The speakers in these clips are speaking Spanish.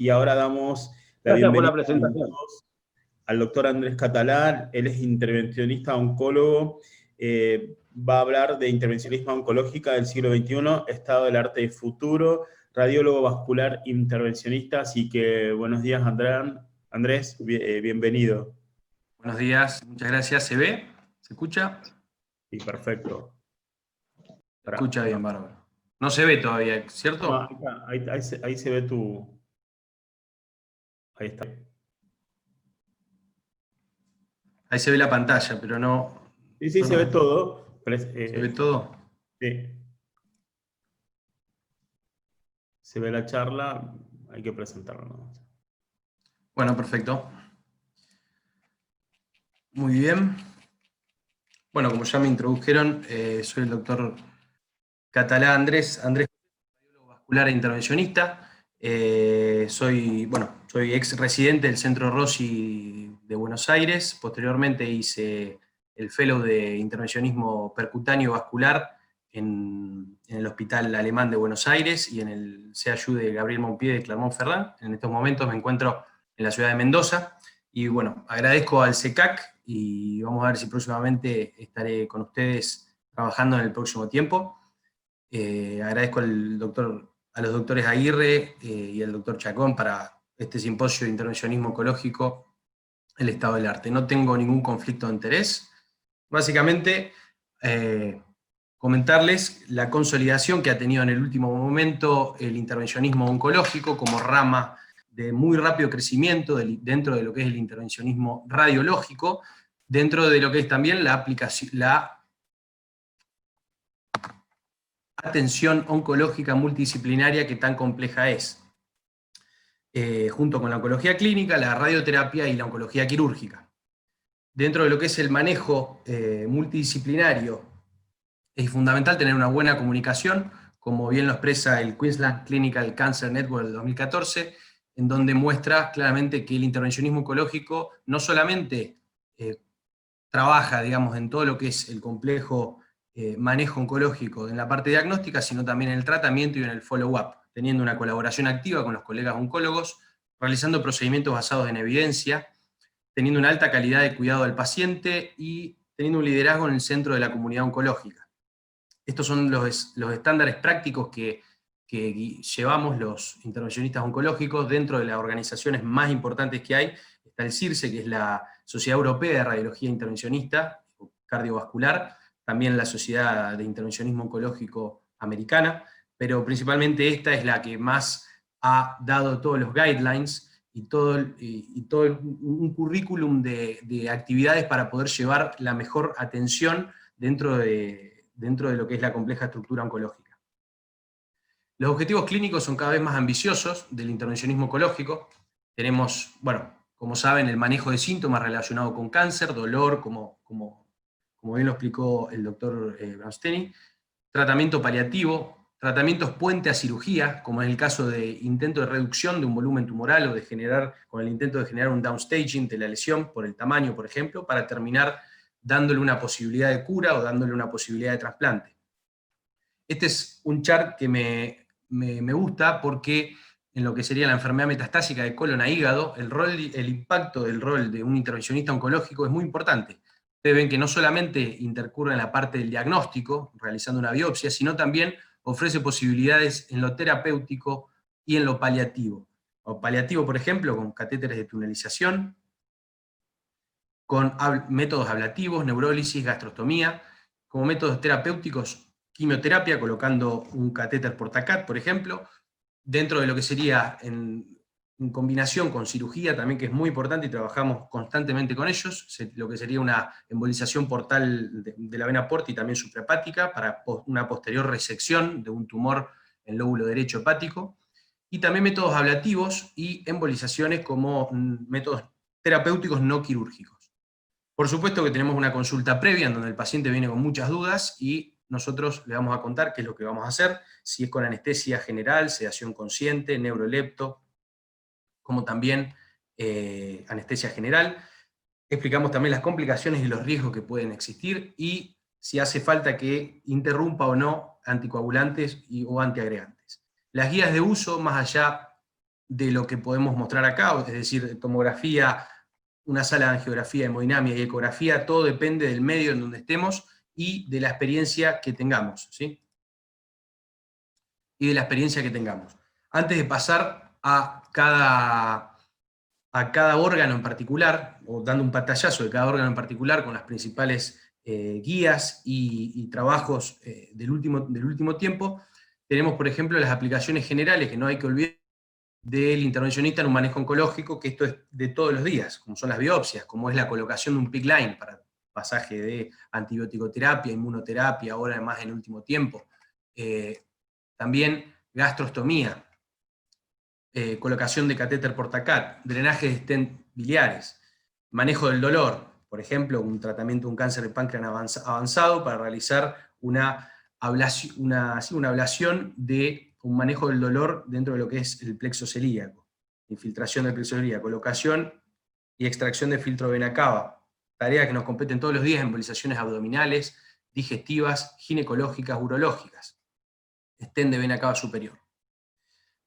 Y ahora damos la Gracias por la bienvenida presentación. al doctor Andrés Catalán. Él es intervencionista oncólogo. Va a hablar de intervencionismo oncológica del siglo XXI, estado del arte y futuro, radiólogo vascular intervencionista. Así que buenos días, Andrés, bienvenido. Buenos días, muchas gracias. ¿Se ve? ¿Se escucha? Sí, perfecto. Se escucha bien, bárbaro. No se ve todavía, ¿cierto? No, ahí se ve tu... Ahí está. Ahí se ve la pantalla, pero no... Sí, se ve todo. ¿Se ve todo? Sí. Se ve la charla, hay que presentarla, ¿no? Bueno, perfecto. Muy bien. Bueno, como ya me introdujeron, soy el doctor Catalán Andrés, radiólogo vascular e intervencionista. Soy ex residente del Centro Rossi de Buenos Aires. Posteriormente hice el fellow de intervencionismo percutáneo vascular en el Hospital Alemán de Buenos Aires y en el CHU de Gabriel Montpied de Clermont-Ferrand. En estos momentos me encuentro en la ciudad de Mendoza. Y bueno, agradezco al CECAC y vamos a ver si próximamente estaré con ustedes trabajando en el próximo tiempo. Agradezco a los doctores Aguirre y al doctor Chacón para este simposio de intervencionismo oncológico, el estado del arte. No tengo ningún conflicto de interés. Básicamente, comentarles la consolidación que ha tenido en el último momento el intervencionismo oncológico como rama de muy rápido crecimiento dentro de lo que es el intervencionismo radiológico, dentro de lo que es también la atención oncológica multidisciplinaria que tan compleja es, junto con la oncología clínica, la radioterapia y la oncología quirúrgica. Dentro de lo que es el manejo multidisciplinario, es fundamental tener una buena comunicación, como bien lo expresa el Queensland Clinical Cancer Network del 2014, en donde muestra claramente que el intervencionismo oncológico no solamente trabaja, digamos, en todo lo que es el complejo manejo oncológico en la parte diagnóstica, sino también en el tratamiento y en el follow-up, teniendo una colaboración activa con los colegas oncólogos, realizando procedimientos basados en evidencia, teniendo una alta calidad de cuidado del paciente y teniendo un liderazgo en el centro de la comunidad oncológica. Estos son los estándares prácticos que llevamos los intervencionistas oncológicos dentro de las organizaciones más importantes que hay. Está el CIRSE, que es la Sociedad Europea de Radiología Intervencionista Cardiovascular, también la Sociedad de Intervencionismo Oncológico Americana, pero principalmente esta es la que más ha dado todos los guidelines y todo un currículum de actividades para poder llevar la mejor atención dentro de lo que es la compleja estructura oncológica. Los objetivos clínicos son cada vez más ambiciosos del intervencionismo oncológico. Tenemos, bueno, como saben, el manejo de síntomas relacionados con cáncer, dolor, como bien lo explicó el doctor Bramsteny, tratamiento paliativo, tratamientos puente a cirugía, como es el caso de intento de reducción de un volumen tumoral o con el intento de generar un downstaging de la lesión por el tamaño, por ejemplo, para terminar dándole una posibilidad de cura o dándole una posibilidad de trasplante. Este es un chart que me gusta porque en lo que sería la enfermedad metastásica de colon a hígado, el impacto del rol de un intervencionista oncológico es muy importante. Ustedes ven que no solamente intercurre en la parte del diagnóstico, realizando una biopsia, sino también ofrece posibilidades en lo terapéutico y en lo paliativo. O paliativo, por ejemplo, con catéteres de tunelización, con métodos ablativos, neurólisis, gastrostomía, como métodos terapéuticos, quimioterapia, colocando un catéter portacat, por ejemplo, dentro de lo que sería en combinación con cirugía también, que es muy importante y trabajamos constantemente con ellos, lo que sería una embolización portal de la vena porta y también suprahepática para una posterior resección de un tumor en lóbulo derecho hepático, y también métodos ablativos y embolizaciones como métodos terapéuticos no quirúrgicos. Por supuesto que tenemos una consulta previa en donde el paciente viene con muchas dudas y nosotros le vamos a contar qué es lo que vamos a hacer, si es con anestesia general, sedación consciente, neurolepto, como también anestesia general. Explicamos también las complicaciones y los riesgos que pueden existir y si hace falta que interrumpa o no anticoagulantes o antiagregantes. Las guías de uso, más allá de lo que podemos mostrar acá, es decir, tomografía, una sala de angiografía, hemodinamia y ecografía, todo depende del medio en donde estemos y de la experiencia que tengamos, ¿sí? Y de la experiencia que tengamos. Antes de pasar a cada órgano en particular, o dando un pantallazo de cada órgano en particular con las principales guías y trabajos del último tiempo, tenemos, por ejemplo, las aplicaciones generales, que no hay que olvidar, del intervencionista en un manejo oncológico, que esto es de todos los días, como son las biopsias, como es la colocación de un PICC line para pasaje de antibiótico-terapia, inmunoterapia, ahora además en el último tiempo. También gastrostomía, colocación de catéter portacat, drenaje de stent biliares, manejo del dolor, por ejemplo, un tratamiento de un cáncer de páncreas avanzado para realizar una ablación de un manejo del dolor dentro de lo que es el plexo celíaco, infiltración del plexo celíaco, colocación y extracción de filtro de vena cava, tareas que nos competen todos los días, embolizaciones abdominales, digestivas, ginecológicas, urológicas, stent de vena cava superior.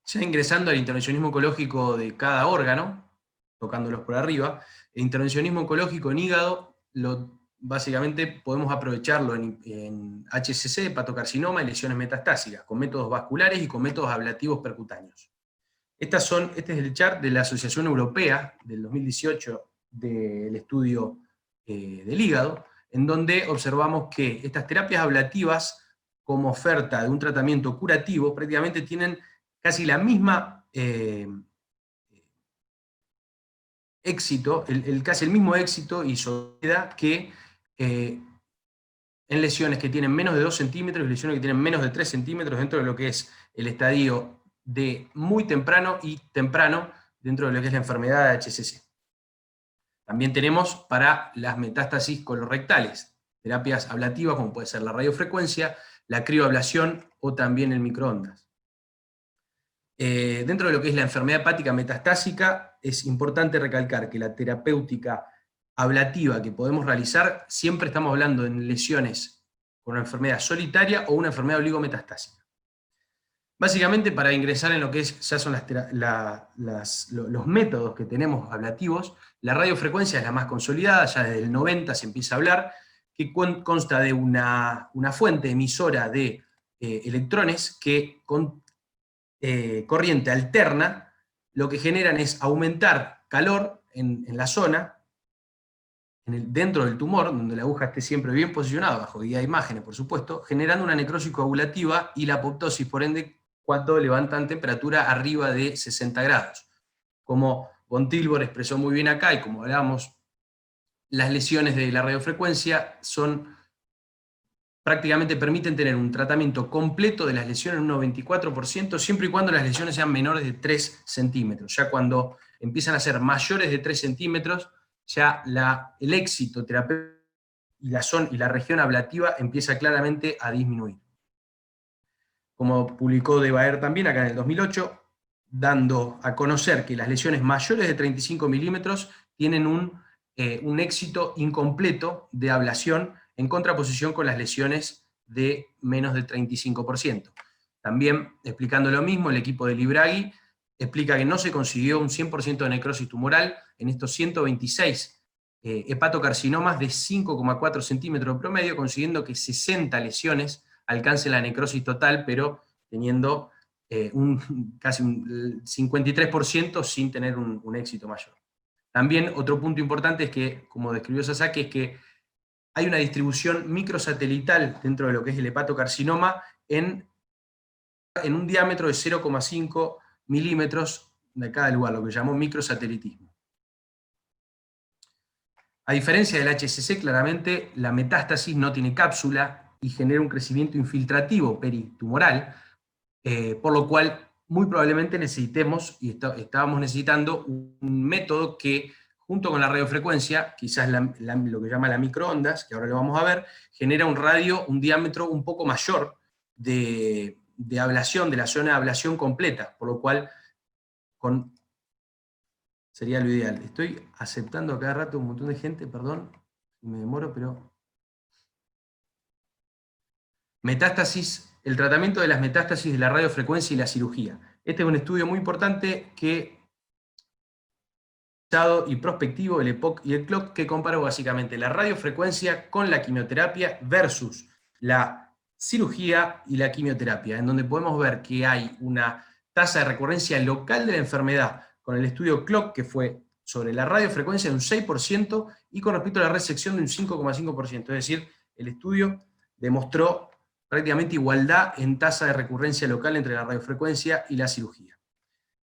Ya ingresando al intervencionismo oncológico de cada órgano, tocándolos por arriba, el intervencionismo oncológico en hígado, básicamente podemos aprovecharlo en HCC, hepatocarcinoma y lesiones metastásicas, con métodos vasculares y con métodos ablativos percutáneos. Este es el chart de la Asociación Europea del 2018 del estudio del hígado, en donde observamos que estas terapias ablativas, como oferta de un tratamiento curativo, prácticamente tienen casi la misma éxito, casi el mismo éxito y soledad que en lesiones que tienen menos de 2 centímetros y lesiones que tienen menos de 3 centímetros dentro de lo que es el estadio de muy temprano y temprano dentro de lo que es la enfermedad de HCC. También tenemos para las metástasis colorectales, terapias ablativas como puede ser la radiofrecuencia, la crioablación o también el microondas. Dentro de lo que es la enfermedad hepática metastásica, es importante recalcar que la terapéutica ablativa que podemos realizar, siempre estamos hablando en lesiones con una enfermedad solitaria o una enfermedad oligometastásica. Básicamente, para ingresar en lo que ya son los métodos que tenemos ablativos, la radiofrecuencia es la más consolidada, ya desde el 90 se empieza a hablar, que consta de una fuente emisora de electrones que con corriente alterna, lo que generan es aumentar calor en la zona, dentro del tumor, donde la aguja esté siempre bien posicionada, bajo guía de imágenes, por supuesto, generando una necrosis coagulativa y la apoptosis, por ende, cuando levantan temperatura arriba de 60 grados. Como von Tilburg expresó muy bien acá, y como hablábamos, las lesiones de la radiofrecuencia prácticamente permiten tener un tratamiento completo de las lesiones en un 94%, siempre y cuando las lesiones sean menores de 3 centímetros. Ya cuando empiezan a ser mayores de 3 centímetros, ya el éxito terapéutico y la región ablativa empieza claramente a disminuir. Como publicó De Baer también acá en el 2008, dando a conocer que las lesiones mayores de 35 milímetros tienen un éxito incompleto de ablación en contraposición con las lesiones de menos del 35%. También, explicando lo mismo, el equipo de Libraghi explica que no se consiguió un 100% de necrosis tumoral en estos 126 hepatocarcinomas de 5,4 centímetros de promedio, consiguiendo que 60 lesiones alcancen la necrosis total, pero teniendo casi un 53% sin tener un éxito mayor. También otro punto importante es que, como describió Sasaki, es que hay una distribución microsatelital dentro de lo que es el hepatocarcinoma en un diámetro de 0,5 milímetros de cada lugar, lo que llamó microsatelitismo. A diferencia del HCC, claramente la metástasis no tiene cápsula y genera un crecimiento infiltrativo peritumoral, por lo cual muy probablemente necesitemos, y estábamos necesitando, un método que, junto con la radiofrecuencia, quizás lo que llama la microondas, que ahora lo vamos a ver, genera un diámetro un poco mayor de ablación, de la zona de ablación completa, por lo cual sería lo ideal. Estoy aceptando a cada rato un montón de gente, perdón, me demoro, pero... Metástasis, el tratamiento de las metástasis de la radiofrecuencia y la cirugía. Este es un estudio muy importante y prospectivo, el EPOC y el CLOC, que comparó básicamente la radiofrecuencia con la quimioterapia versus la cirugía y la quimioterapia, en donde podemos ver que hay una tasa de recurrencia local de la enfermedad con el estudio CLOC, que fue sobre la radiofrecuencia de un 6%, y con respecto a la resección de un 5,5%. Es decir, el estudio demostró prácticamente igualdad en tasa de recurrencia local entre la radiofrecuencia y la cirugía.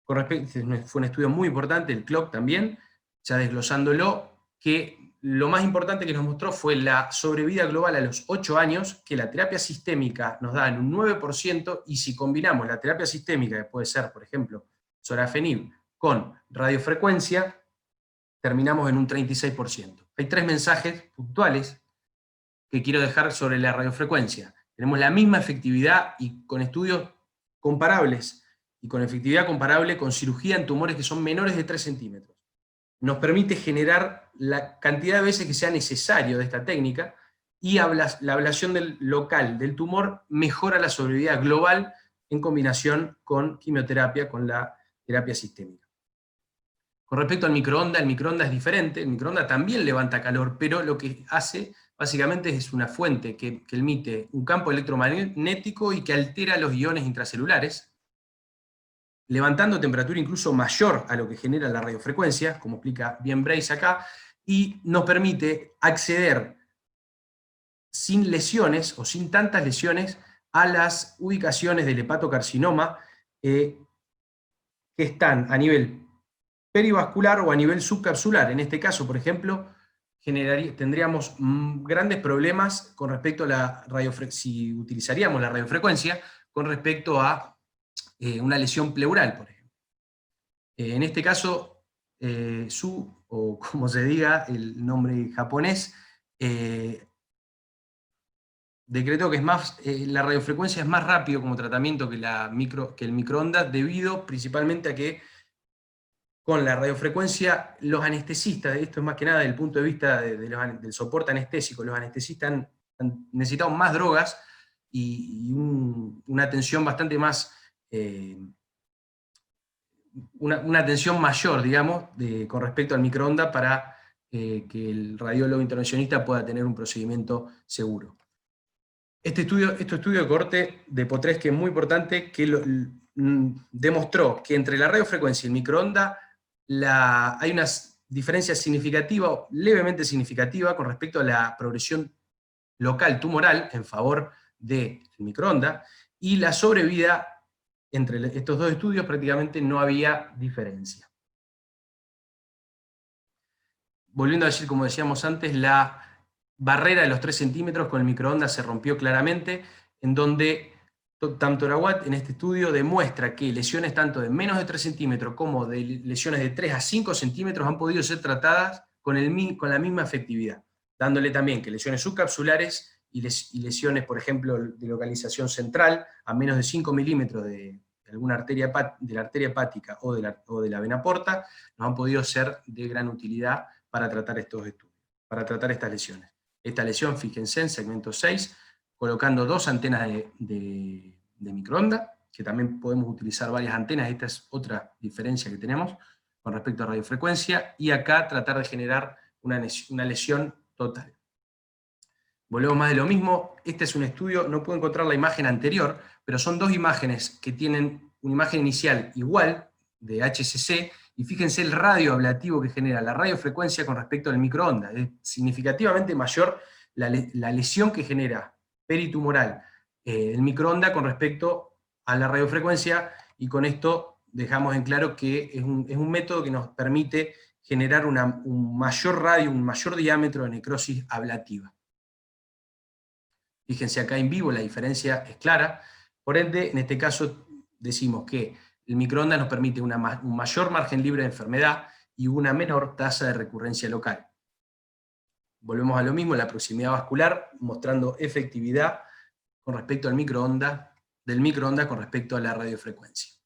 Con respecto, fue un estudio muy importante, el CLOC también, ya desglosándolo, que lo más importante que nos mostró fue la sobrevida global a los 8 años, que la terapia sistémica nos da en un 9%, y si combinamos la terapia sistémica, que puede ser, por ejemplo, sorafenib, con radiofrecuencia, terminamos en un 36%. Hay 3 mensajes puntuales que quiero dejar sobre la radiofrecuencia. Tenemos la misma efectividad y con estudios comparables, y con efectividad comparable con cirugía en tumores que son menores de 3 centímetros. Nos permite generar la cantidad de veces que sea necesario de esta técnica, y la ablación local del tumor mejora la sobrevida global en combinación con quimioterapia, con la terapia sistémica. Con respecto al microondas, el microondas es diferente, el microondas también levanta calor, pero lo que hace básicamente es una fuente que emite un campo electromagnético y que altera los iones intracelulares, levantando temperatura incluso mayor a lo que genera la radiofrecuencia, como explica bien Brace acá, y nos permite acceder sin lesiones o sin tantas lesiones a las ubicaciones del hepatocarcinoma que están a nivel perivascular o a nivel subcapsular. En este caso, por ejemplo, tendríamos grandes problemas con respecto a la radiofrecuencia, si utilizaríamos la radiofrecuencia, con respecto a una lesión pleural, por ejemplo. En este caso, o como se diga, el nombre japonés, decretó que la radiofrecuencia es más rápido como tratamiento que el microondas, debido principalmente a que con la radiofrecuencia los anestesistas, esto es más que nada desde el punto de vista del soporte anestésico, los anestesistas han necesitado más drogas y una atención bastante más, una atención mayor, digamos, con respecto al microondas, para que el radiólogo intervencionista pueda tener un procedimiento seguro. Este estudio de corte de Potresky es muy importante, que demostró que entre la radiofrecuencia y el microondas hay una diferencia significativa, levemente significativa, con respecto a la progresión local tumoral en favor del microondas, y la sobrevida entre estos dos estudios prácticamente no había diferencia. Volviendo a decir, como decíamos antes, la barrera de los 3 centímetros con el microondas se rompió claramente, en donde Tamtorawat en este estudio demuestra que lesiones tanto de menos de 3 centímetros como de lesiones de 3 a 5 centímetros han podido ser tratadas con la misma efectividad, dándole también que lesiones subcapsulares y lesiones, por ejemplo, de localización central, a menos de 5 milímetros de alguna arteria, de la arteria hepática o de la vena porta, nos han podido ser de gran utilidad para tratar estos estudios, para tratar estas lesiones. Esta lesión, fíjense, en segmento 6, colocando 2 antenas de microondas, que también podemos utilizar varias antenas. Esta es otra diferencia que tenemos con respecto a radiofrecuencia, y acá tratar de generar una lesión total. Volvemos más de lo mismo. Este es un estudio, no puedo encontrar la imagen anterior, pero son 2 imágenes que tienen una imagen inicial igual, de HCC, y fíjense el radio ablativo que genera la radiofrecuencia con respecto al microondas. Es significativamente mayor la lesión que genera peritumoral el microondas con respecto a la radiofrecuencia, y con esto dejamos en claro que es un método que nos permite generar un mayor radio, un mayor diámetro de necrosis ablativa. Fíjense acá en vivo, la diferencia es clara. Por ende, en este caso decimos que el microondas nos permite un mayor margen libre de enfermedad y una menor tasa de recurrencia local. Volvemos a lo mismo, la proximidad vascular, mostrando efectividad con respecto al del microondas con respecto a la radiofrecuencia.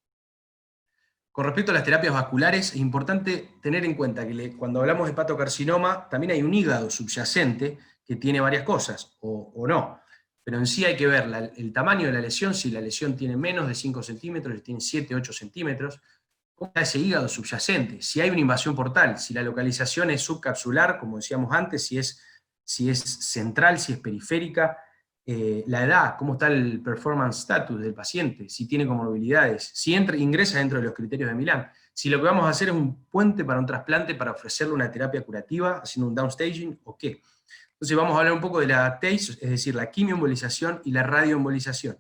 Con respecto a las terapias vasculares, es importante tener en cuenta que cuando hablamos de hepatocarcinoma, también hay un hígado subyacente que tiene varias cosas, o no. pero en sí hay que ver el tamaño de la lesión, si la lesión tiene menos de 5 centímetros, si tiene 7, 8 centímetros, cómo está ese hígado subyacente, si hay una invasión portal, si la localización es subcapsular, como decíamos antes, si es central, si es periférica, la edad, cómo está el performance status del paciente, si tiene comorbilidades, si ingresa dentro de los criterios de Milán, si lo que vamos a hacer es un puente para un trasplante para ofrecerle una terapia curativa, haciendo un downstaging o qué. Entonces vamos a hablar un poco de la TACE, es decir, la quimioembolización y la radioembolización,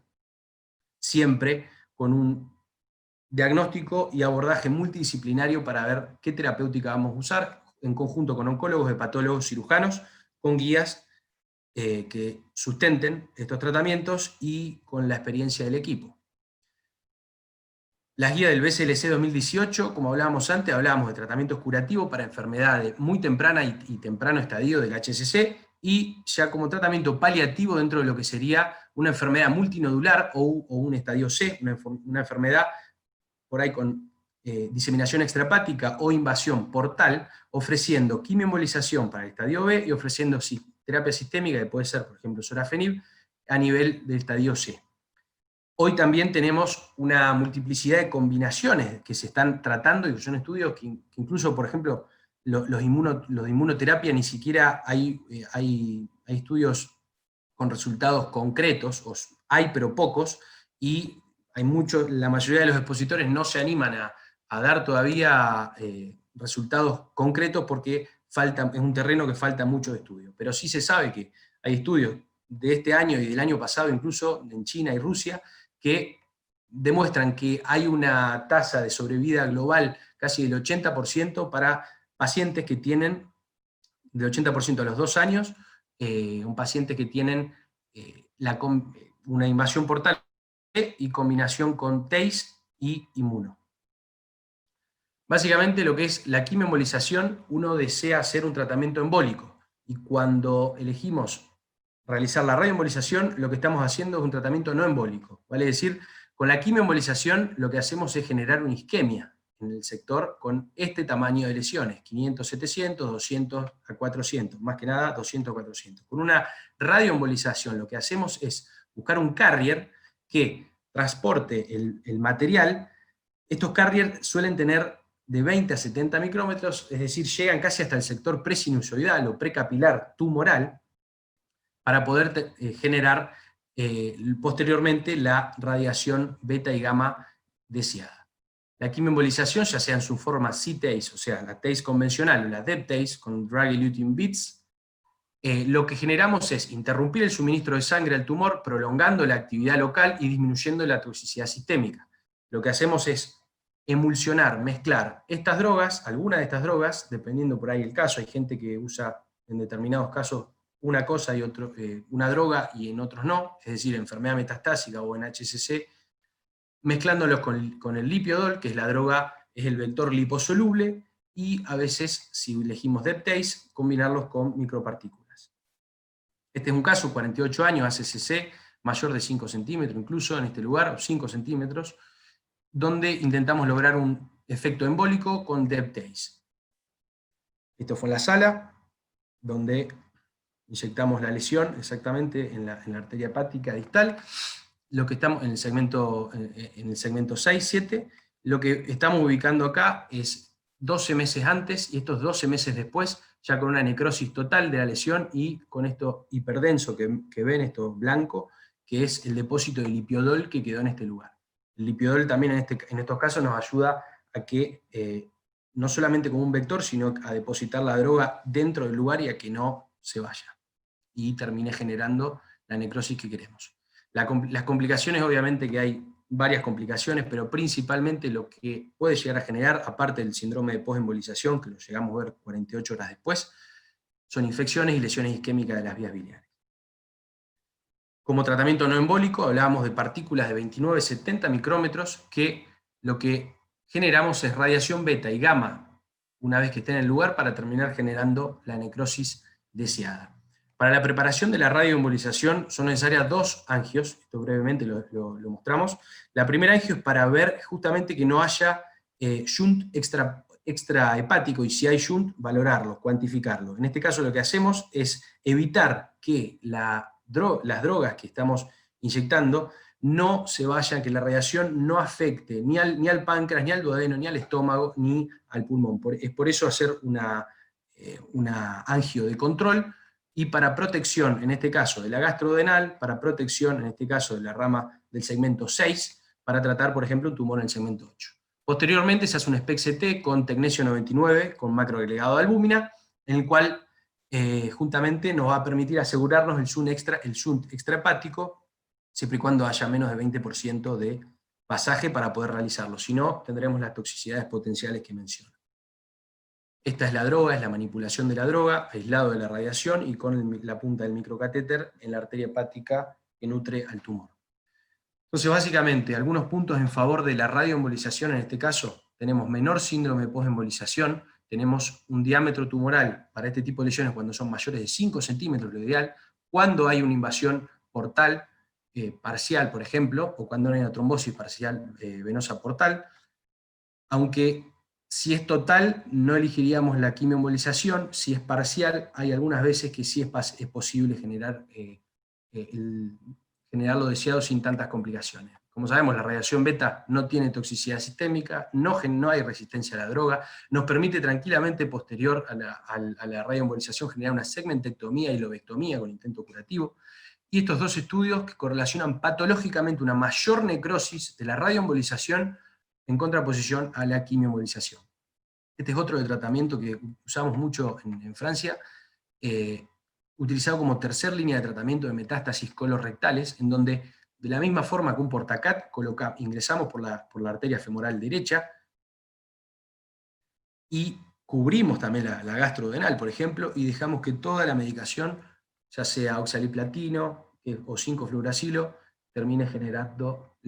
siempre con un diagnóstico y abordaje multidisciplinario para ver qué terapéutica vamos a usar, en conjunto con oncólogos, hepatólogos, cirujanos, con guías que sustenten estos tratamientos y con la experiencia del equipo. Las guías del BSLC 2018, como hablábamos antes, hablábamos de tratamientos curativos para enfermedades muy temprana y temprano estadio del HCC, y ya como tratamiento paliativo dentro de lo que sería una enfermedad multinodular o un estadio C, una enfermedad por ahí con diseminación extrahepática o invasión portal, ofreciendo quimioembolización para el estadio B y ofreciendo terapia sistémica, que puede ser, por ejemplo, sorafenib, a nivel del estadio C. Hoy también tenemos una multiplicidad de combinaciones que se están tratando, y son estudios que incluso, por ejemplo, los de inmunoterapia ni siquiera hay estudios con resultados concretos, hay pero pocos, y la mayoría de los expositores no se animan a dar todavía resultados concretos porque es un terreno que falta mucho de estudio. Pero sí se sabe que hay estudios de este año y del año pasado, incluso en China y Rusia, que demuestran que hay una tasa de sobrevida global casi del 80% para pacientes que tienen, del 80% a los 2 años, un paciente que tienen una invasión portal y combinación con TACE y inmuno. Básicamente lo que es la quimioembolización, uno desea hacer un tratamiento embólico, y cuando elegimos realizar la radioembolización, lo que estamos haciendo es un tratamiento no embólico. Vale decir, con la quimioembolización lo que hacemos es generar una isquemia en el sector con este tamaño de lesiones, 500, 700, 200 a 400, más que nada 200 a 400. Con una radioembolización lo que hacemos es buscar un carrier que transporte el material. Estos carriers suelen tener de 20 a 70 micrómetros, es decir, llegan casi hasta el sector presinusoidal o precapilar tumoral, para poder generar posteriormente la radiación beta y gamma deseada. La quimioembolización, ya sea en su forma C-TACE, o sea, la TACE convencional o la DEB-TACE con drug-eluting bits, lo que generamos es interrumpir el suministro de sangre al tumor, prolongando la actividad local y disminuyendo la toxicidad sistémica. Lo que hacemos es emulsionar, mezclar estas drogas, algunas de estas drogas, dependiendo por ahí el caso, hay gente que usa en determinados casos una cosa y una droga y en otros no, es decir, enfermedad metastásica o en HCC, mezclándolos con el lipiodol, que es la droga, es el vector liposoluble, y a veces, si elegimos DEB-TACE, combinarlos con micropartículas. Este es un caso, 48 años, ACCC, mayor de 5 centímetros incluso en este lugar, 5 centímetros, donde intentamos lograr un efecto embólico con DEB-TACE. Esto fue en la sala, donde inyectamos la lesión exactamente en la arteria hepática distal. Lo que estamos en el segmento 6-7, lo que estamos ubicando acá es 12 meses antes y estos 12 meses después, ya con una necrosis total de la lesión y con esto hiperdenso que ven, esto blanco, que es el depósito de lipiodol que quedó en este lugar. El lipiodol también en estos casos nos ayuda a que, no solamente como un vector, sino a depositar la droga dentro del lugar y a que no se vaya y termine generando la necrosis que queremos. Las complicaciones, obviamente que hay varias complicaciones, pero principalmente lo que puede llegar a generar, aparte del síndrome de posembolización, que lo llegamos a ver 48 horas después, son infecciones y lesiones isquémicas de las vías biliares. Como tratamiento no embólico, hablábamos de partículas de 29-70 micrómetros, que lo que generamos es radiación beta y gamma, una vez que esté en el lugar, para terminar generando la necrosis deseada. Para la preparación de la radioembolización son necesarias 2 angios, esto brevemente lo mostramos. La primera angio es para ver justamente que no haya shunt extrahepático, y si hay shunt, valorarlo, cuantificarlo. En este caso lo que hacemos es evitar que la las drogas que estamos inyectando no se vayan, que la radiación no afecte ni al páncreas, ni al duodeno, ni al estómago, ni al pulmón. Es por eso hacer una angio de control, y para protección, en este caso de la gastrodenal, para protección, en este caso de la rama del segmento 6, para tratar, por ejemplo, un tumor en el segmento 8. Posteriormente se hace un SPECT con tecnesio 99, con macroagregado de albúmina, en el cual juntamente nos va a permitir asegurarnos el shunt extrahepático, siempre y cuando haya menos de 20% de pasaje para poder realizarlo. Si no, tendremos las toxicidades potenciales que menciono. Esta es la droga, es la manipulación de la droga, aislado de la radiación y con la punta del microcatéter en la arteria hepática que nutre al tumor. Entonces, básicamente, algunos puntos en favor de la radioembolización en este caso: tenemos menor síndrome de posembolización, tenemos un diámetro tumoral para este tipo de lesiones cuando son mayores de 5 centímetros, lo ideal, cuando hay una invasión portal parcial, por ejemplo, o cuando hay una trombosis parcial venosa portal. Aunque si es total, no elegiríamos la quimioembolización. Si es parcial, hay algunas veces que sí es posible generar lo deseado sin tantas complicaciones. Como sabemos, la radiación beta no tiene toxicidad sistémica, no hay resistencia a la droga, nos permite tranquilamente, posterior a la radioembolización, generar una segmentectomía y lobectomía con intento curativo. Y estos dos estudios que correlacionan patológicamente una mayor necrosis de la radioembolización en contraposición a la quimioembolización. Este es otro de tratamiento que usamos mucho en Francia, utilizado como tercer línea de tratamiento de metástasis colorectales, en donde, de la misma forma que un portacat, ingresamos por la arteria femoral derecha y cubrimos también la gastrodenal, por ejemplo, y dejamos que toda la medicación, ya sea oxaliplatino o 5-fluoracilo, termine generando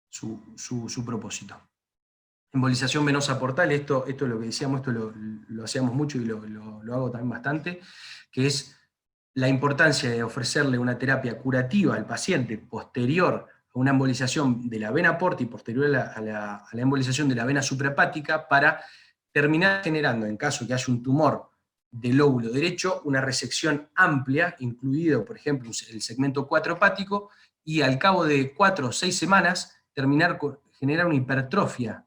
su propósito. Embolización venosa portal, esto es lo que decíamos, esto lo hacíamos mucho y lo hago también bastante, que es la importancia de ofrecerle una terapia curativa al paciente posterior a una embolización de la vena porta y posterior a la embolización de la vena suprahepática, para terminar generando, en caso que haya un tumor del lóbulo derecho, una resección amplia, incluido, por ejemplo, el segmento 4 hepático, y al cabo de 4 o 6 semanas generar una hipertrofia.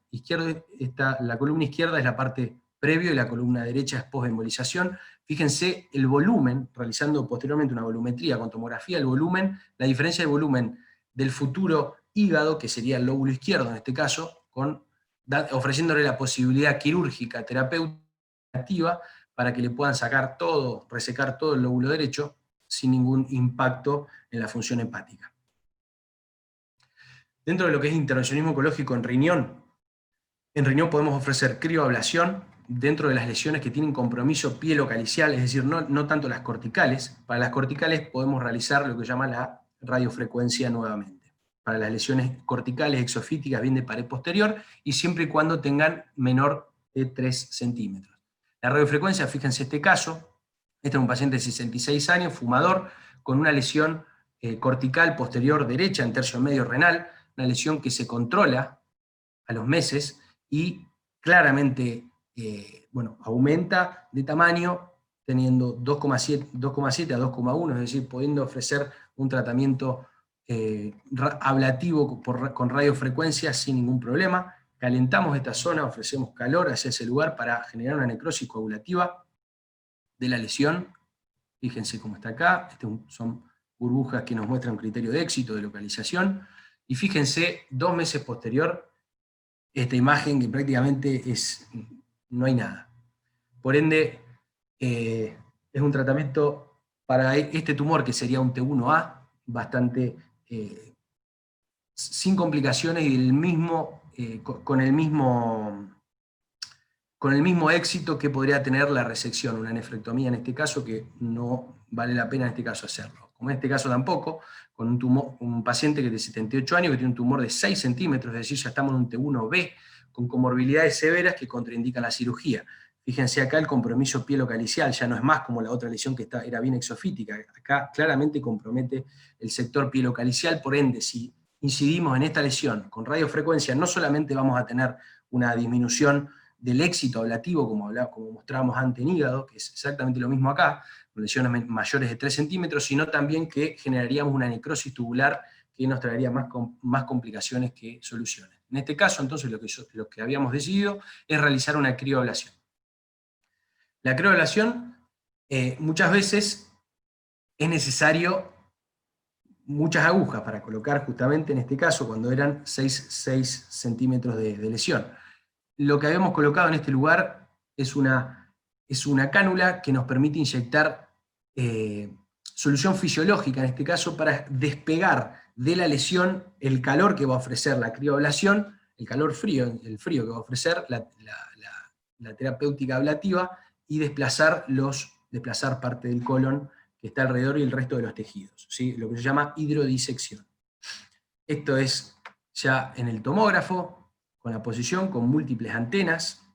La columna izquierda es la parte previo y la columna derecha es posembolización. Fíjense el volumen, realizando posteriormente una volumetría con tomografía, el volumen, la diferencia de volumen del futuro hígado, que sería el lóbulo izquierdo en este caso, ofreciéndole la posibilidad quirúrgica, terapéutica, activa, para que le puedan resecar todo el lóbulo derecho sin ningún impacto en la función hepática. Dentro de lo que es intervencionismo oncológico en riñón podemos ofrecer crioablación dentro de las lesiones que tienen compromiso pielocalicial, es decir, no tanto las corticales. Para las corticales podemos realizar lo que se llama la radiofrecuencia nuevamente, para las lesiones corticales exofíticas bien de pared posterior, y siempre y cuando tengan menor de 3 centímetros. La radiofrecuencia, fíjense este caso, este es un paciente de 66 años, fumador, con una lesión cortical posterior derecha en tercio medio renal, una lesión que se controla a los meses y claramente aumenta de tamaño, teniendo 2,7 a 2,1, es decir, pudiendo ofrecer un tratamiento ablativo con radiofrecuencia sin ningún problema. Calentamos esta zona, ofrecemos calor hacia ese lugar para generar una necrosis coagulativa de la lesión. Fíjense cómo está acá, son burbujas que nos muestran un criterio de éxito, de localización. Y fíjense, 2 meses posterior, esta imagen que prácticamente no hay nada. Por ende, es un tratamiento para este tumor que sería un T1A, bastante sin complicaciones y con el mismo éxito que podría tener la resección, una nefrectomía en este caso, que no vale la pena en este caso hacerlo. Como en este caso tampoco, con un paciente que es de 78 años, que tiene un tumor de 6 centímetros, es decir, ya estamos en un T1B, con comorbilidades severas que contraindican la cirugía. Fíjense acá el compromiso pielocalicial, ya no es más como la otra lesión que era bien exofítica, acá claramente compromete el sector pielocalicial, por ende, si incidimos en esta lesión con radiofrecuencia, no solamente vamos a tener una disminución del éxito ablativo, como mostrábamos antes en hígado, que es exactamente lo mismo acá, con lesiones mayores de 3 centímetros, sino también que generaríamos una necrosis tubular que nos traería más complicaciones que soluciones. En este caso, entonces, lo que habíamos decidido es realizar una crioablación. La crioablación, muchas veces es necesario muchas agujas para colocar, justamente en este caso, cuando eran 6 centímetros de lesión. Lo que habíamos colocado en este lugar es una cánula que nos permite inyectar solución fisiológica, en este caso, para despegar de la lesión el calor que va a ofrecer la crioablación, el calor frío, el frío que va a ofrecer la terapéutica ablativa, y desplazar parte del colon que está alrededor y el resto de los tejidos, ¿sí? Lo que se llama hidrodisección. Esto es ya en el tomógrafo, con la posición, con múltiples antenas,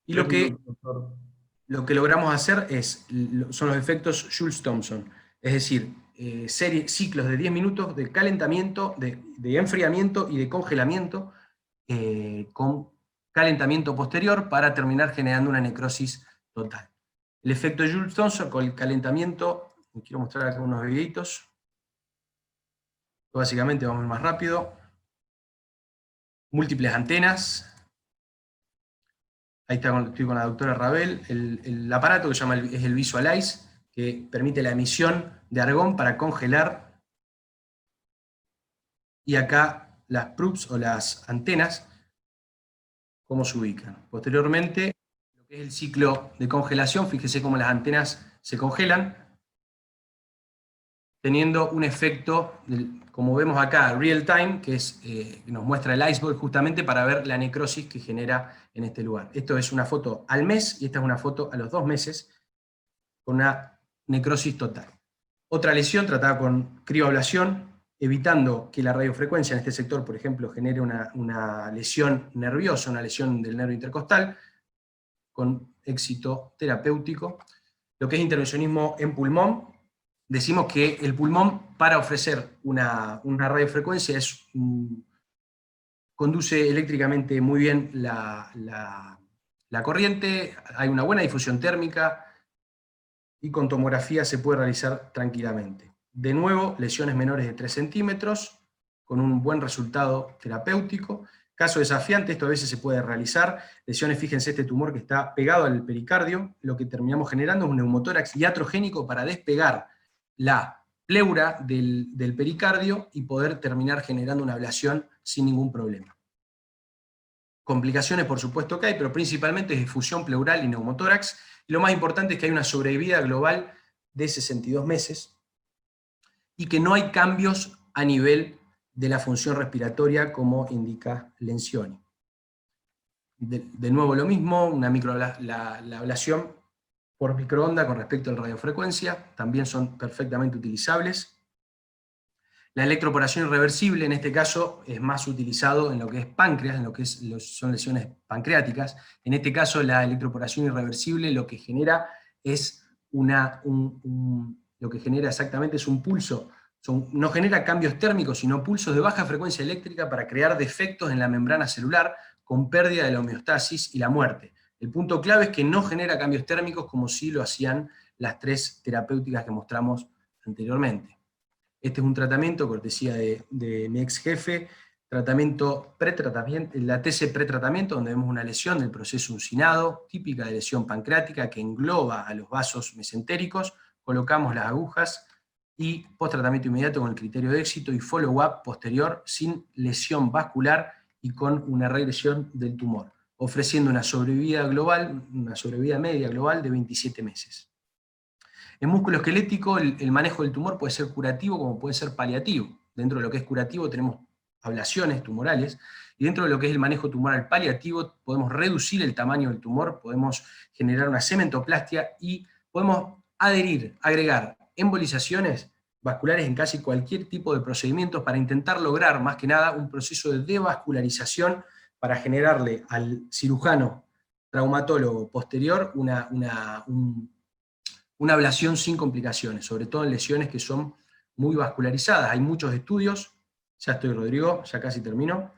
y lo que logramos hacer son los efectos Joule-Thomson, es decir, ciclos de 10 minutos de calentamiento, de enfriamiento y de congelamiento, con calentamiento posterior para terminar generando una necrosis total. El efecto Joule-Thomson con el calentamiento, quiero mostrar acá unos videitos, básicamente vamos más rápido, múltiples antenas. Ahí estoy con la doctora Rabel, el aparato que se llama es el Visualize, que permite la emisión de argón para congelar, y acá las proobs o las antenas, cómo se ubican. Posteriormente, lo que es el ciclo de congelación, fíjese cómo las antenas se congelan, teniendo un efecto, como vemos acá, real time, que nos muestra el iceberg justamente para ver la necrosis que genera en este lugar. Esto es una foto al mes, y esta es una foto a los 2 meses, con una necrosis total. Otra lesión tratada con crioablación, evitando que la radiofrecuencia en este sector, por ejemplo, genere una lesión nerviosa, una lesión del nervio intercostal, con éxito terapéutico. Lo que es intervencionismo en pulmón, decimos que el pulmón, para ofrecer una radiofrecuencia, conduce eléctricamente muy bien la corriente, hay una buena difusión térmica, y con tomografía se puede realizar tranquilamente. De nuevo, lesiones menores de 3 centímetros, con un buen resultado terapéutico. Caso desafiante, esto a veces se puede realizar. Lesiones, fíjense este tumor que está pegado al pericardio, lo que terminamos generando es un neumotórax iatrogénico para despegar la pleura del pericardio y poder terminar generando una ablación sin ningún problema. Complicaciones, por supuesto que hay, pero principalmente es difusión pleural y neumotórax. Y lo más importante es que hay una sobrevida global de 62 meses y que no hay cambios a nivel de la función respiratoria, como indica Lencioni. De nuevo lo mismo, la ablación por microonda con respecto a la radiofrecuencia, también son perfectamente utilizables. La electroporación irreversible, en este caso, es más utilizado en lo que es páncreas, en lo que son lesiones pancreáticas. En este caso, la electroporación irreversible lo que genera es exactamente es un pulso. No genera cambios térmicos, sino pulsos de baja frecuencia eléctrica para crear defectos en la membrana celular con pérdida de la homeostasis y la muerte. El punto clave es que no genera cambios térmicos como sí lo hacían las 3 terapéuticas que mostramos anteriormente. Este es un tratamiento, cortesía de mi ex jefe, tratamiento pretratamiento, la TC pretratamiento, donde vemos una lesión del proceso uncinado, típica de lesión pancreática que engloba a los vasos mesentéricos, colocamos las agujas y post-tratamiento inmediato con el criterio de éxito y follow-up posterior sin lesión vascular y con una regresión del tumor, ofreciendo una sobrevida media global de 27 meses. En músculo esquelético, el manejo del tumor puede ser curativo como puede ser paliativo. Dentro de lo que es curativo tenemos ablaciones tumorales, y dentro de lo que es el manejo tumoral paliativo podemos reducir el tamaño del tumor, podemos generar una cementoplastia y podemos agregar embolizaciones vasculares en casi cualquier tipo de procedimientos para intentar lograr, más que nada, un proceso de devascularización para generarle al cirujano traumatólogo posterior una ablación sin complicaciones, sobre todo en lesiones que son muy vascularizadas. Hay muchos estudios, ya estoy, Rodrigo, ya casi termino.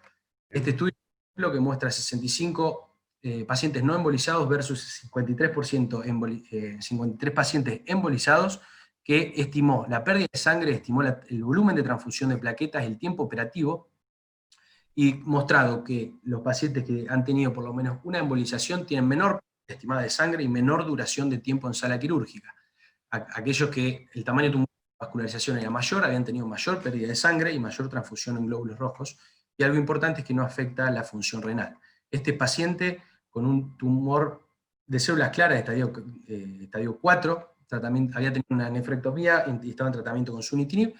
Este estudio que muestra 65 pacientes no embolizados versus 53 pacientes embolizados, que estimó la pérdida de sangre, estimó el volumen de transfusión de plaquetas, el tiempo operativo, y mostrado que los pacientes que han tenido por lo menos una embolización tienen menor estimada de sangre y menor duración de tiempo en sala quirúrgica. Aquellos que el tamaño de vascularización era mayor, habían tenido mayor pérdida de sangre y mayor transfusión en glóbulos rojos, y algo importante es que no afecta la función renal. Este paciente con un tumor de células claras de estadio 4, había tenido una nefrectomía y estaba en tratamiento con sunitinib,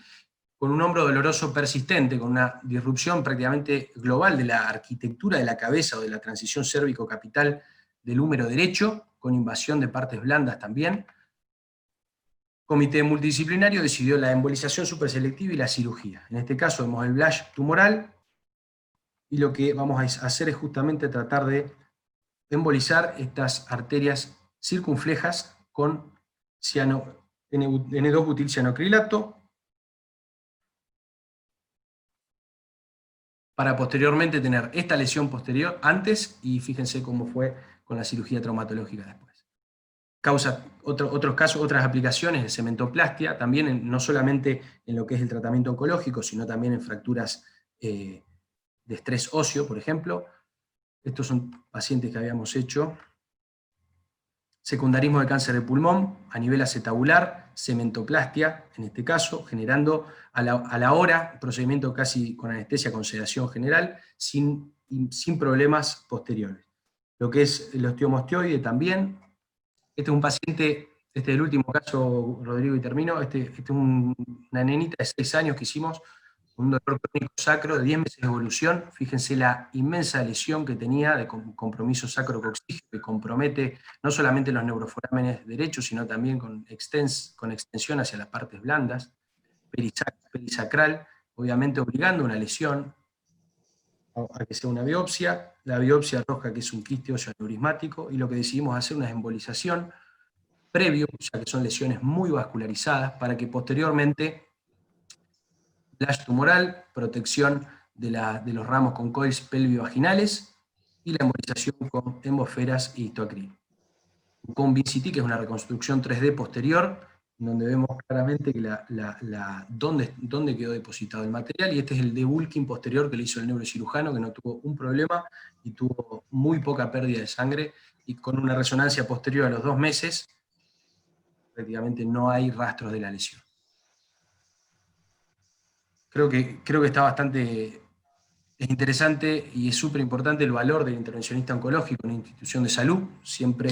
con un hombro doloroso persistente, con una disrupción prácticamente global de la arquitectura de la cabeza o de la transición cérvico-capital del húmero derecho, con invasión de partes blandas también. Comité multidisciplinario decidió la embolización superselectiva y la cirugía. En este caso vemos el BLASH tumoral, y lo que vamos a hacer es justamente tratar de embolizar estas arterias circunflejas con N2-butilcianoacrilato, para posteriormente tener esta lesión posterior antes, y fíjense cómo fue con la cirugía traumatológica después. Causa otros casos, otras aplicaciones de cementoplastia, también no solamente en lo que es el tratamiento oncológico, sino también en fracturas de estrés óseo, por ejemplo. Estos son pacientes que habíamos hecho. Secundarismo de cáncer de pulmón, a nivel acetabular, cementoplastia, en este caso, generando a la hora, procedimiento casi con anestesia, con sedación general, sin problemas posteriores. Lo que es el osteomosteoide también. Este es un paciente, este es el último caso, Rodrigo, y termino. Este es una nenita de 6 años que hicimos, un dolor crónico sacro de 10 meses de evolución. Fíjense la inmensa lesión que tenía de compromiso sacrocoxígeo, que compromete no solamente los neuroforámenes derechos, sino también con extensión hacia las partes blandas, perisacral, obviamente obligando una lesión a que sea una biopsia. La biopsia arroja que es un quiste óseo aneurismático, y lo que decidimos hacer una embolización previo, ya que son lesiones muy vascularizadas, para que posteriormente BLASH tumoral, protección de los ramos con coils pelvio-vaginales, y la embolización con hemosferas y histoacril. Con VCT, que es una reconstrucción 3D posterior, donde vemos claramente que dónde quedó depositado el material, y este es el debulking posterior que le hizo el neurocirujano, que no tuvo un problema y tuvo muy poca pérdida de sangre, y con una resonancia posterior a los 2 meses, prácticamente no hay rastros de la lesión. Creo que está bastante interesante, y es súper importante el valor del intervencionista oncológico en una institución de salud, siempre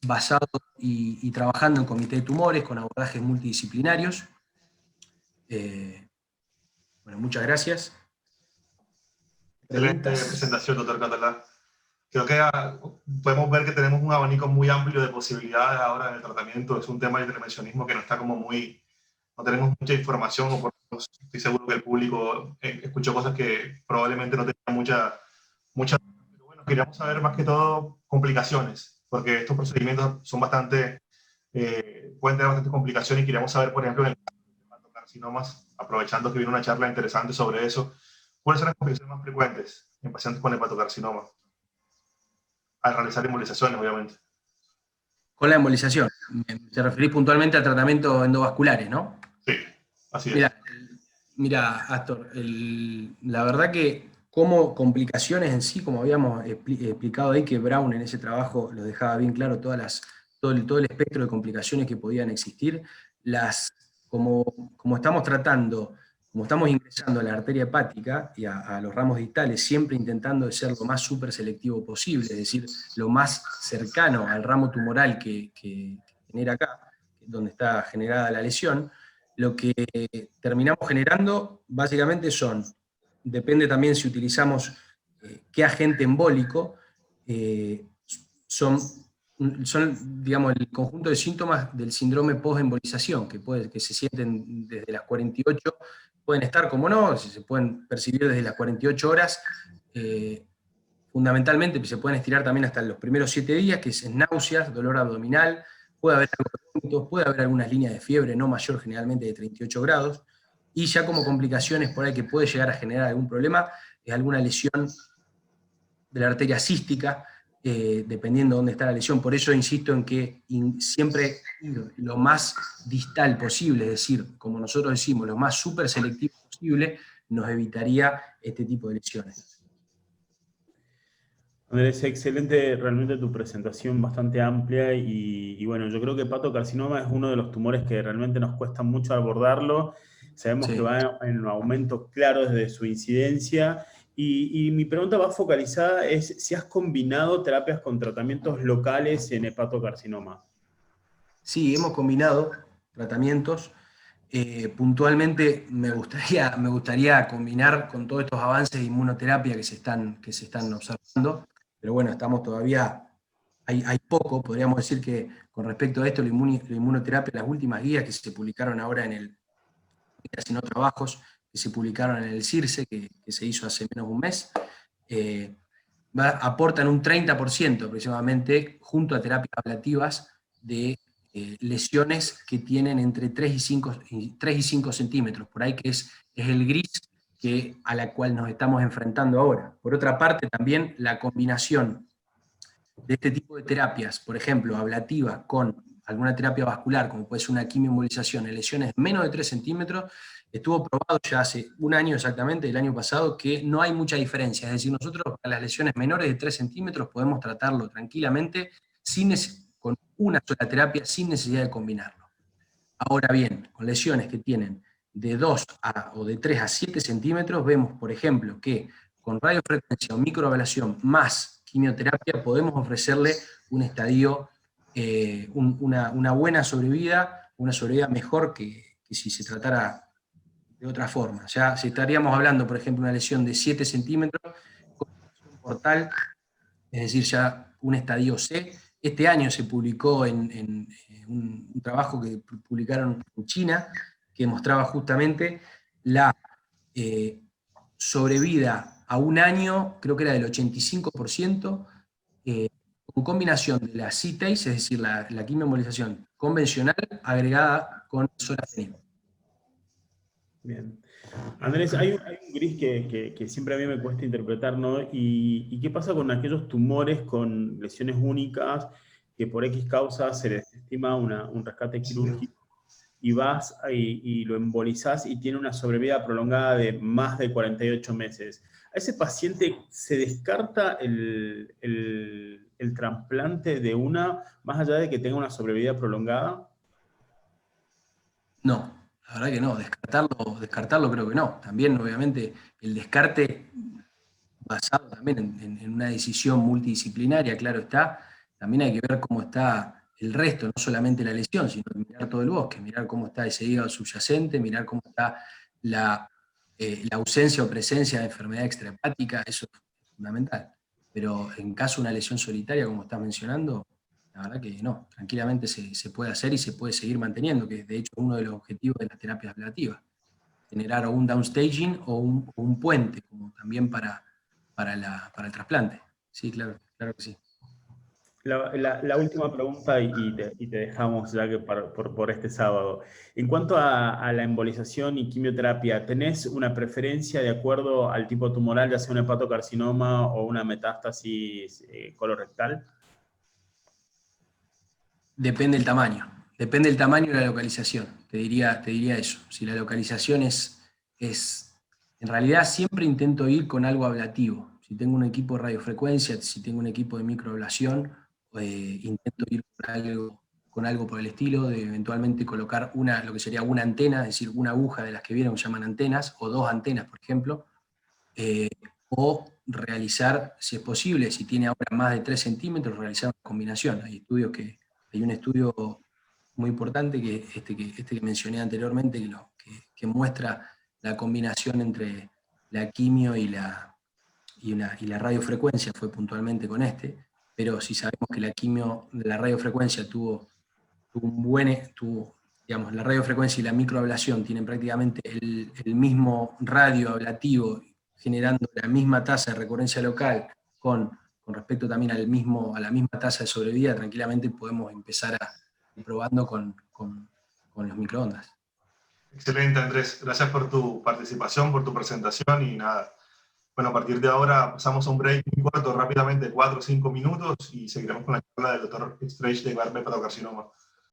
basado y trabajando en comité de tumores, con abordajes multidisciplinarios. Bueno, muchas gracias. Excelente presentación, doctor Catalá. Creo que podemos ver que tenemos un abanico muy amplio de posibilidades ahora en el tratamiento. Es un tema de intervencionismo que no está como no tenemos mucha información, o por lo menos estoy seguro que el público escuchó cosas que probablemente no tengan mucha. Pero bueno, queríamos saber más que todo complicaciones, porque estos procedimientos son pueden tener bastantes complicaciones, y queríamos saber, por ejemplo, en el caso de hepatocarcinomas, aprovechando que viene una charla interesante sobre eso, ¿cuáles son las complicaciones más frecuentes en pacientes con hepatocarcinoma? Al realizar embolizaciones, obviamente. Con la embolización, te referís puntualmente al tratamiento endovasculares, ¿no? Sí, así es. Mira, Astor, la verdad que como complicaciones en sí, como habíamos explicado ahí, que Brown en ese trabajo lo dejaba bien claro, todo el espectro de complicaciones que podían existir, como estamos ingresando a la arteria hepática y a los ramos distales, siempre intentando de ser lo más súper selectivo posible, es decir, lo más cercano al ramo tumoral que genera acá, donde está generada la lesión, lo que terminamos generando básicamente depende también si utilizamos qué agente embólico, son, digamos, el conjunto de síntomas del síndrome post-embolización, que se sienten desde las 48, pueden estar como no, se pueden percibir desde las 48 horas, fundamentalmente se pueden estirar también hasta los primeros 7 días, que es náuseas, dolor abdominal, puede haber algo de vómitos, puede haber algunas líneas de fiebre no mayor, generalmente de 38 grados, y ya como complicaciones por ahí que puede llegar a generar algún problema, es alguna lesión de la arteria cística, dependiendo de dónde está la lesión. Por eso insisto en que siempre lo más distal posible, es decir, como nosotros decimos, lo más súper selectivo posible, nos evitaría este tipo de lesiones. Andrés, excelente realmente tu presentación, bastante amplia y bueno, yo creo que hepatocarcinoma es uno de los tumores que realmente nos cuesta mucho abordarlo. Sabemos que va en un aumento claro desde su incidencia y mi pregunta va focalizada es si has combinado terapias con tratamientos locales en hepatocarcinoma. Sí, hemos combinado tratamientos. Puntualmente me gustaría combinar con todos estos avances de inmunoterapia que se están observando, pero bueno, estamos todavía, hay poco, podríamos decir que con respecto a esto, la inmunoterapia, las últimas guías que se publicaron ahora haciendo trabajos que se publicaron en el CIRSE, que se hizo hace menos de un mes, aportan un 30% aproximadamente, junto a terapias ablativas, de lesiones que tienen entre 3 y 5 centímetros, por ahí que es el gris a la cual nos estamos enfrentando ahora. Por otra parte, también la combinación de este tipo de terapias, por ejemplo, ablativa con alguna terapia vascular, como puede ser una quimioembolización en lesiones menos de 3 centímetros, estuvo probado ya hace un año exactamente, el año pasado, que no hay mucha diferencia. Es decir, nosotros para las lesiones menores de 3 centímetros podemos tratarlo tranquilamente con una sola terapia sin necesidad de combinarlo. Ahora bien, con lesiones que tienen de 2 o de 3 a 7 centímetros, vemos, por ejemplo, que con radiofrecuencia o microablación más quimioterapia podemos ofrecerle un estadio, una buena sobrevida, una sobrevida mejor que si se tratara de otra forma. Ya si estaríamos hablando, por ejemplo, de una lesión de 7 centímetros, con lesión portal, es decir, ya un estadio C. Este año se publicó en un trabajo que publicaron en China, que mostraba justamente la sobrevida a un año, creo que era del 85%, con combinación de la CTACE, es decir, la quimioembolización convencional, agregada con sorafenib. Bien. Andrés, hay un gris que siempre a mí me cuesta interpretar, ¿no? ¿Y qué pasa con aquellos tumores con lesiones únicas que por X causa se les estima un rescate quirúrgico y vas y lo embolizás y tiene una sobrevida prolongada de más de 48 meses? ¿A ese paciente se descarta el trasplante de más allá de que tenga una sobrevida prolongada? No, la verdad que no, descartarlo creo que no. También, obviamente, el descarte basado también en una decisión multidisciplinaria, claro está, también hay que ver cómo está el resto, no solamente la lesión, sino mirar todo el bosque, mirar cómo está ese hígado subyacente, mirar cómo está la ausencia o presencia de enfermedad extrahepática, eso es fundamental. Pero en caso de una lesión solitaria, como estás mencionando, la verdad que no, tranquilamente se puede hacer y se puede seguir manteniendo, que de hecho es uno de los objetivos de las terapias ablativas, generar o un downstaging o un puente, como también para el trasplante. Sí, claro que sí. La última pregunta y te dejamos ya que por este sábado. En cuanto a la embolización y quimioterapia, ¿tenés una preferencia de acuerdo al tipo tumoral, ya sea un hepatocarcinoma o una metástasis colorectal? Depende del tamaño y la localización, te diría eso. Si la localización en realidad siempre intento ir con algo ablativo. Si tengo un equipo de radiofrecuencia, si tengo un equipo de microablación, intento ir con algo por el estilo, de eventualmente colocar lo que sería una antena, es decir, una aguja de las que vieron que llaman antenas, o 2 antenas, por ejemplo, o realizar, si es posible, si tiene ahora más de 3 centímetros, realizar una combinación. Hay un estudio muy importante, que que mencioné anteriormente, que muestra la combinación entre la quimio y la radiofrecuencia, fue puntualmente con pero si sabemos que la radiofrecuencia digamos, la radiofrecuencia y la microablación tienen prácticamente el mismo radio ablativo, generando la misma tasa de recurrencia local con respecto también a la misma tasa de sobrevida, tranquilamente podemos empezar a ir probando con los microondas. Excelente, Andrés. Gracias por tu participación, por tu presentación y nada. Bueno, a partir de ahora pasamos a un break muy corto, rápidamente, 4 o 5 minutos, y seguiremos con la charla del doctor Streich de hepatocarcinoma.